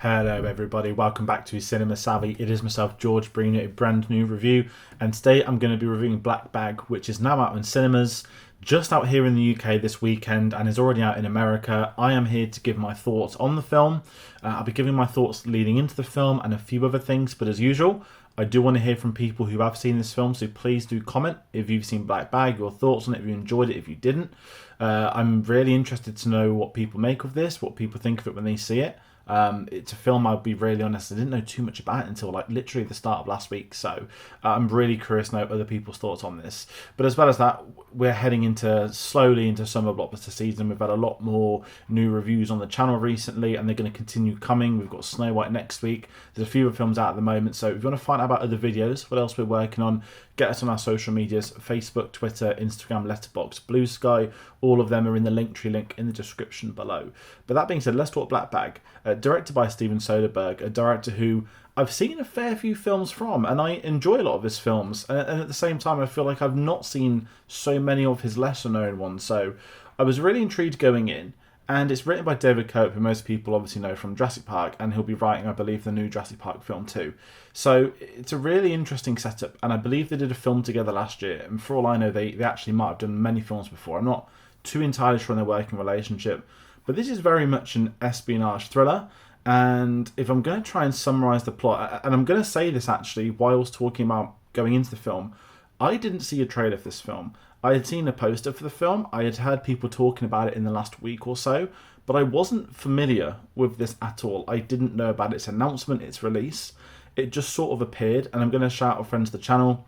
Hello everybody, welcome back to Cinema Savvy. It is myself, George, bringing you a brand new review, and today I'm going to be reviewing Black Bag, which is now out in cinemas, just out here in the UK this weekend and is already out in America. I am here to give my thoughts on the film. I'll be giving my thoughts leading into the film and a few other things, but as usual, I do want to hear from people who have seen this film, so please do comment if you've seen Black Bag, your thoughts on it, if you enjoyed it, if you didn't. I'm really interested to know what people make of this, what people think of it when they see it. It's a film, I'll be really honest, I didn't know too much about it until like literally the start of last week, so I'm really curious to know other people's thoughts on this. But as well as that, we're heading slowly into summer blockbuster season. We've had a lot more new reviews on the channel recently, and they're going to continue coming. We've got Snow White next week. There's a few other films out at the moment, so if you want to find out about other videos, what else we're working on, get us on our social medias: Facebook, Twitter, Instagram, Letterboxd, Blue Sky. All of them are in the Linktree link in the description below. But that being said, let's talk Black Bag. Directed by Steven Soderbergh, a director who I've seen a fair few films from, and I enjoy a lot of his films. And at the same time, I feel like I've not seen so many of his lesser-known ones. So I was really intrigued going in. And it's written by David Cope, who most people obviously know from Jurassic Park, and he'll be writing, I believe, the new Jurassic Park film too. So it's a really interesting setup, and I believe they did a film together last year, and for all I know, they actually might have done many films before. I'm not too entirely sure on their working relationship, but this is very much an espionage thriller, and if I'm going to try and summarise the plot, and I'm going to say this actually whilst talking about going into the film, I didn't see a trailer for this film. I had seen a poster for the film, I had heard people talking about it in the last week or so, but I wasn't familiar with this at all. I didn't know about its announcement, its release. It just sort of appeared, and I'm going to shout out friends of the channel,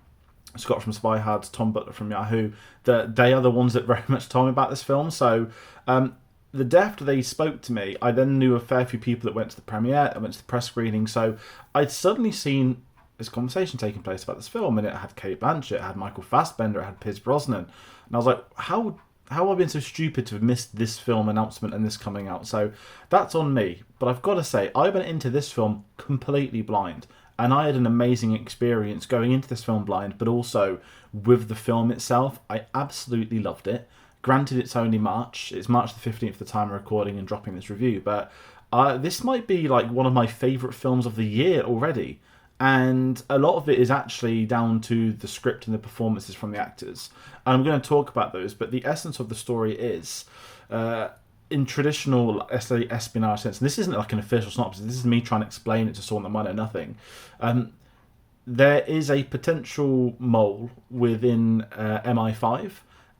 Scott from Spy Hard, Tom Butler from Yahoo, that they are the ones that very much told me about this film. So the day after they spoke to me, I then knew a fair few people that went to the premiere, that went to the press screening, so I'd suddenly seen this conversation taking place about this film, and it had Cate Blanchett, it had Michael Fassbender, it had Brosnan, and I was like, how have I been so stupid to have missed this film announcement and this coming out? So that's on me. But I've got to say, I went into this film completely blind, and I had an amazing experience going into this film blind, but also with the film itself. I absolutely loved it. Granted, it's only March. It's March the 15th at the time of recording and dropping this review, but this might be like one of my favourite films of the year already. And a lot of it is actually down to the script and the performances from the actors. And I'm going to talk about those, but the essence of the story is, in traditional espionage sense, and this isn't like an official synopsis, this is me trying to explain it to someone that might know nothing. There is a potential mole within MI5,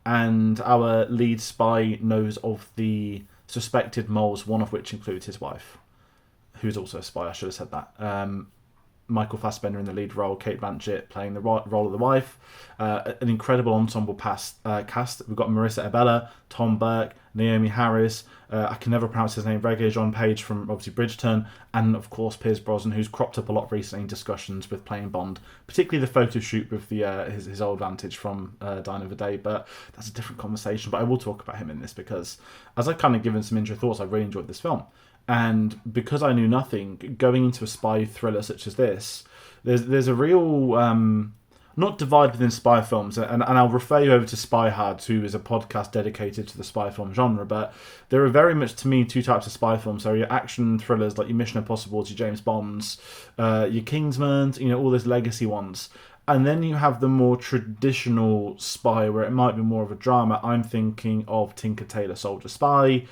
and our lead spy knows of the suspected moles, one of which includes his wife, who's also a spy. I should have said that. Michael Fassbender in the lead role, Cate Blanchett playing the role of the wife. An incredible ensemble cast. We've got Marissa Abela, Tom Burke, Naomi Harris, I can never pronounce his name, Regé-Jean Page from obviously Bridgerton, and of course Pierce Brosnan, who's cropped up a lot recently in discussions with playing Bond, particularly the photo shoot with the his old vantage from Die Another Day, but that's a different conversation. But I will talk about him in this because, as I've kind of given some intro thoughts, I really enjoyed this film. And because I knew nothing, going into a spy thriller such as this, there's a real, not divide within spy films, and I'll refer you over to Spy Hard, who is a podcast dedicated to the spy film genre, but there are very much, to me, two types of spy films. So your action thrillers, like your Mission Impossible, your James Bonds, your Kingsman, all those legacy ones. And then you have the more traditional spy, where it might be more of a drama. I'm thinking of Tinker Tailor Soldier Spy,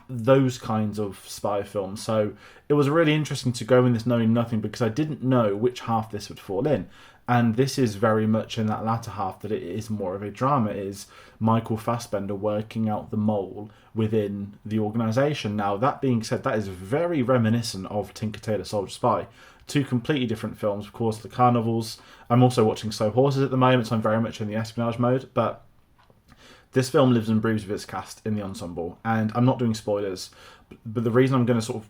those kinds of spy films. So it was really interesting to go in this knowing nothing, because I didn't know which half this would fall in. And this is very much in that latter half, that it is more of a drama. It is Michael Fassbender working out the mole within the organisation. Now, that being said, that is very reminiscent of Tinker Tailor Soldier Spy. Two completely different films, of course, the carnivals. I'm also watching Slow Horses at the moment, so I'm very much in the espionage mode. But this film lives and breathes with its cast in the ensemble. And I'm not doing spoilers, but the reason I'm going to sort of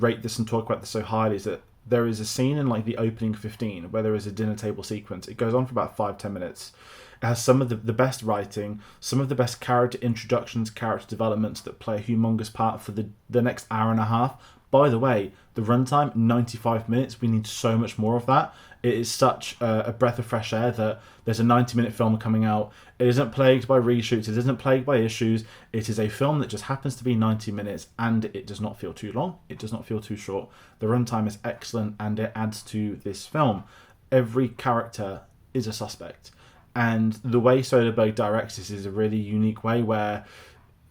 rate this and talk about this so highly is that there is a scene in like the opening 15 where there is a dinner table sequence. It goes on for about 5-10 minutes. It has some of the best writing, some of the best character introductions, character developments that play a humongous part for the next hour and a half, By the way, the runtime, 95 minutes, we need so much more of that. It is such a breath of fresh air that there's a 90-minute film coming out. It isn't plagued by reshoots, it isn't plagued by issues. It is a film that just happens to be 90 minutes, and it does not feel too long, it does not feel too short. The runtime is excellent, and it adds to this film. Every character is a suspect. And the way Soderbergh directs this is a really unique way where,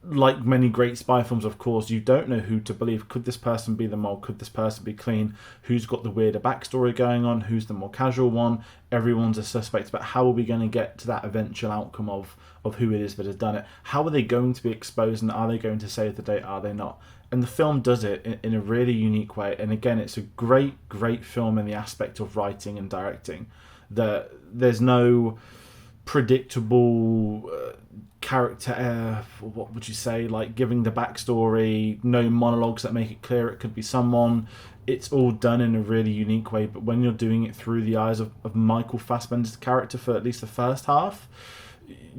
like many great spy films, of course, you don't know who to believe. Could this person be the mole? Could this person be clean? Who's got the weirder backstory going on? Who's the more casual one? Everyone's a suspect, but how are we going to get to that eventual outcome of who it is that has done it? How are they going to be exposed, and are they going to save the day? Are they not? And the film does it in a really unique way. And again, it's a great film in the aspect of writing and directing. There's no predictable character, what would you say, like giving the backstory, no monologues that make it clear it could be someone. It's all done in a really unique way, but when you're doing it through the eyes of Michael Fassbender's character for at least the first half,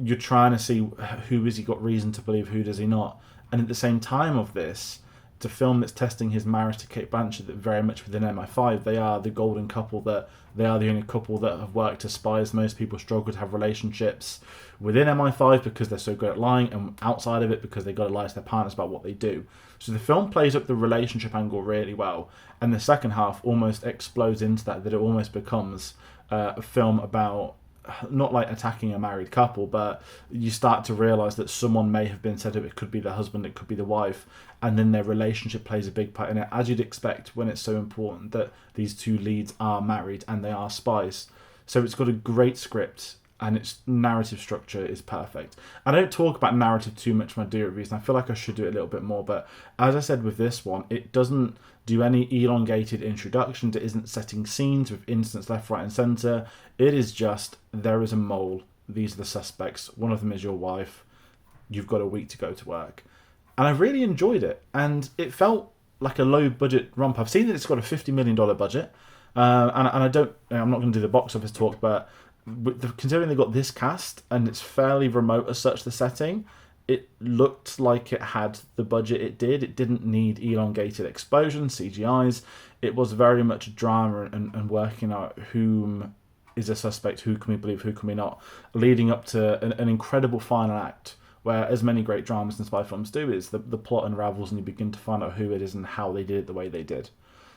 you're trying to see who has he got reason to believe, who does he not. And at the same time of this, it's a film that's testing his marriage to Cate Blanchett, that very much within MI5, they are the golden couple, that they are the only couple that have worked as spies. Most people struggle to have relationships within MI5 because they're so good at lying, and outside of it because they've got to lie to their partners about what they do. So the film plays up the relationship angle really well, and the second half almost explodes into that it almost becomes a film about not like attacking a married couple, but you start to realise that someone may have been set up. It could be the husband, it could be the wife, and then their relationship plays a big part in it, as you'd expect when it's so important that these two leads are married and they are spies. So it's got a great script, and its narrative structure is perfect. I don't talk about narrative too much when I do reviews, and I feel like I should do it a little bit more, but as I said with this one, it doesn't do any elongated introductions. It isn't setting scenes with incidents left, right and centre. It is just, there is a mole, these are the suspects, one of them is your wife, you've got a week to go to work. And I really enjoyed it, and it felt like a low budget romp. I've seen that it's got a $50 million budget, and I'm not going to do the box office talk, but considering they got this cast and it's fairly remote as such, the setting, it looked like it had the budget it did. It didn't need elongated explosions, CGIs. It was very much drama and working out whom is a suspect, who can we believe, who can we not, leading up to an incredible final act where, as many great dramas and spy films do, is the plot unravels and you begin to find out who it is and how they did it the way they did.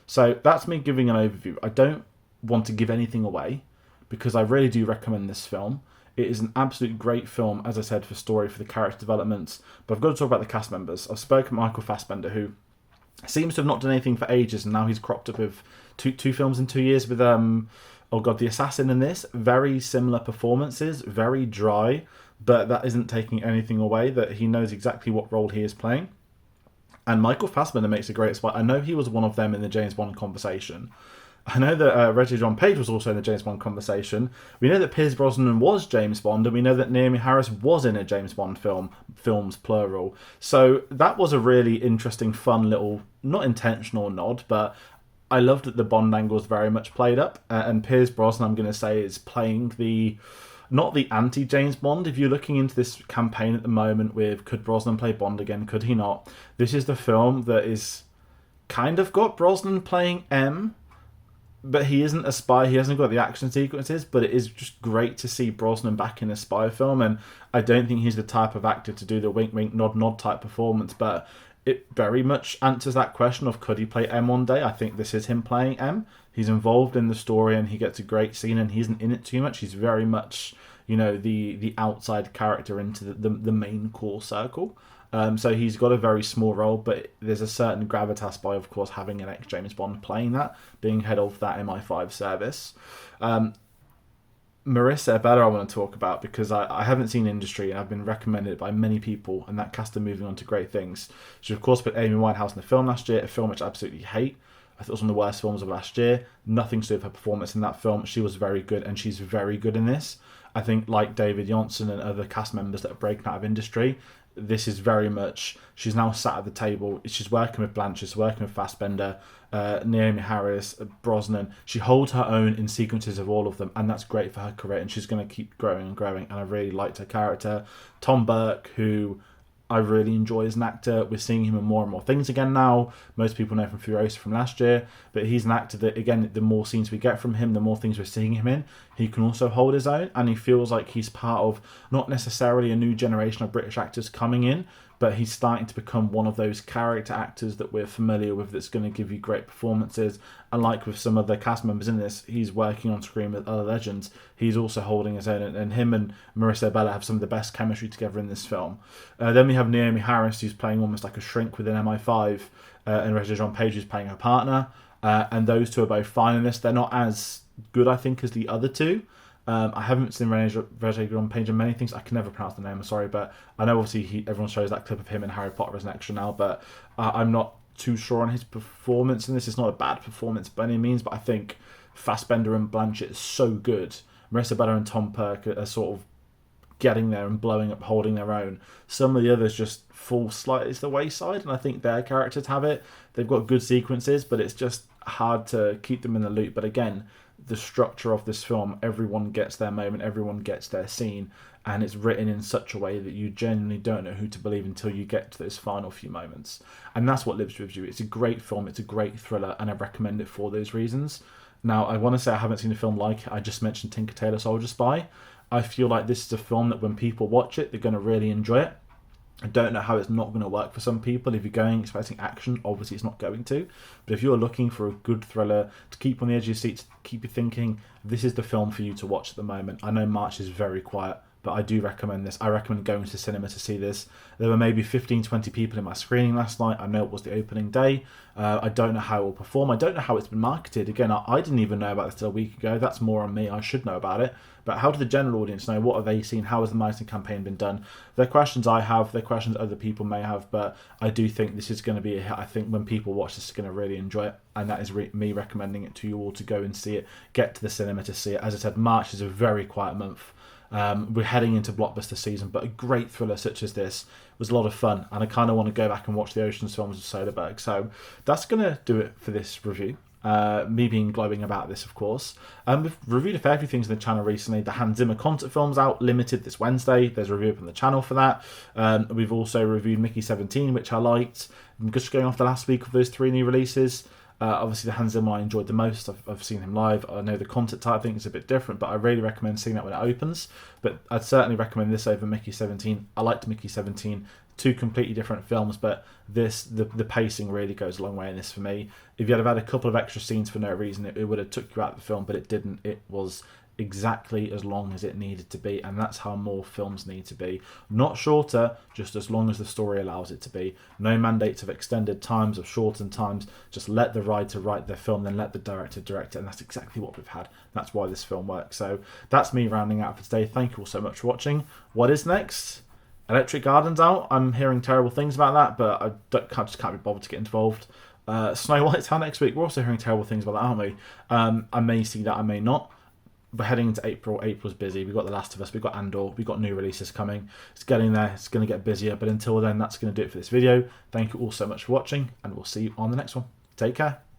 So that's me giving an overview. I don't want to give anything away, because I really do recommend this film. It is an absolute great film, as I said, for story, for the character developments. But I've got to talk about the cast members. I've spoken to Michael Fassbender, who seems to have not done anything for ages, and now he's cropped up with two films in 2 years with, The Assassin and this. Very similar performances, very dry, but that isn't taking anything away, that he knows exactly what role he is playing. And Michael Fassbender makes a great spy. I know he was one of them in the James Bond conversation. I know that Regé-Jean was also in the James Bond conversation. We know that Pierce Brosnan was James Bond, and we know that Naomi Harris was in a James Bond films plural. So that was a really interesting, fun little, not intentional nod, but I loved that the Bond angle was very much played up. And Pierce Brosnan, I'm going to say, is playing not the anti-James Bond. If you're looking into this campaign at the moment with, could Brosnan play Bond again, could he not? This is the film that is kind of got Brosnan playing M, but he isn't a spy, he hasn't got the action sequences, but it is just great to see Brosnan back in a spy film, and I don't think he's the type of actor to do the wink wink nod nod type performance, but it very much answers that question of could he play M one day. I think this is him playing M. He's involved in the story and he gets a great scene, and he isn't in it too much. He's very much, the outside character into the main core circle. So he's got a very small role, but there's a certain gravitas by, of course, having an ex-James Bond playing that, being head of that MI5 service. Marissa Abela I want to talk about, because I haven't seen Industry, and I've been recommended by many people, and that cast are moving on to great things. She, of course, put Amy Winehouse in the film last year, a film which I absolutely hate. I thought it was one of the worst films of last year. Nothing to do with her performance in that film. She was very good, and she's very good in this. I think, like David Johnson and other cast members that are breaking out of Industry, this is very much, she's now sat at the table, she's working with Blanchett, she's working with Fassbender, Naomi Harris, Brosnan. She holds her own in sequences of all of them, and that's great for her career, and she's going to keep growing and growing, and I really liked her character. Tom Burke, who I really enjoy as an actor. We're seeing him in more and more things again now. Most people know from Furiosa from last year, but he's an actor that, again, the more scenes we get from him, the more things we're seeing him in, he can also hold his own, and he feels like he's part of not necessarily a new generation of British actors coming in, but he's starting to become one of those character actors that we're familiar with that's going to give you great performances. And like with some other cast members in this, he's working on screen with other legends. He's also holding his own, and him and Marissa Bella have some of the best chemistry together in this film. Then we have Naomi Harris, who's playing almost like a shrink within MI5, and Regé-Jean Page, who's playing her partner. And those two are both fine in this. They're not as good, I think, as the other two. I haven't seen Regé-Jean Page in many things. I can never pronounce the name, I'm sorry, but I know obviously everyone shows that clip of him in Harry Potter as an extra now, but I'm not too sure on his performance in this. It's not a bad performance by any means, but I think Fassbender and Blanchett is so good. Marissa Bella and Tom Perk are sort of getting there and blowing up, holding their own. Some of the others just fall slightly to the wayside, and I think their characters have it. They've got good sequences, but it's just hard to keep them in the loop. But again, the structure of this film, everyone gets their moment, everyone gets their scene, and it's written in such a way that you genuinely don't know who to believe until you get to those final few moments. And that's what lives with you. It's a great film, it's a great thriller, and I recommend it for those reasons. Now, I want to say I haven't seen a film like it. I just mentioned Tinker Tailor Soldier Spy. I feel like this is a film that when people watch it, they're going to really enjoy it. I don't know how it's not going to work for some people. If you're going expecting action, obviously it's not going to. But if you're looking for a good thriller to keep on the edge of your seat, to keep you thinking, this is the film for you to watch at the moment. I know March is very quiet, but I do recommend this. I recommend going to the cinema to see this. There were maybe 15, 20 people in my screening last night. I know it was the opening day. I don't know how it will perform. I don't know how it's been marketed. Again, I didn't even know about this till a week ago. That's more on me. I should know about it. But how do the general audience know? What have they seen? How has the marketing campaign been done? They're questions I have. They're questions other people may have. But I do think this is going to be a hit. I think when people watch this, they're going to really enjoy it. And that is me recommending it to you all to go and see it. Get to the cinema to see it. As I said, March is a very quiet month. We're heading into blockbuster season, but a great thriller such as this was a lot of fun, and I kind of want to go back and watch the Ocean's films of Soderbergh. So that's going to do it for this review. Me being glowing about this, of course. We've reviewed a fair few things on the channel recently. The Hans Zimmer concert film's out, limited this Wednesday. There's a review up on the channel for that. We've also reviewed Mickey 17, which I liked. I'm just going off the last week of those 3 new releases. Obviously, the Hans Zimmer I enjoyed the most. I've seen him live. I know the concert type thing is a bit different, but I really recommend seeing that when it opens. But I'd certainly recommend this over Mickey 17. I liked Mickey 17. 2 completely different films, but the pacing really goes a long way in this for me. If you had had a couple of extra scenes for no reason, it would have took you out of the film, but it didn't. It was exactly as long as it needed to be, and that's how more films need to be. Not shorter, just as long as the story allows it to be. No mandates of extended times, of shortened times. Just let the writer write their film, then let the director direct it, and that's exactly what we've had. That's why this film works. So that's me rounding out for today. Thank you all so much for watching. What is next? Electric Garden's out. I'm hearing terrible things about that, but I just can't be bothered to get involved. Snow White's out next week. We're also hearing terrible things about that, aren't we? I may see that, I may not. We're heading into April. April's busy. We've got The Last of Us. We've got Andor. We've got new releases coming. It's getting there. It's going to get busier. But until then, that's going to do it for this video. Thank you all so much for watching, and we'll see you on the next one. Take care.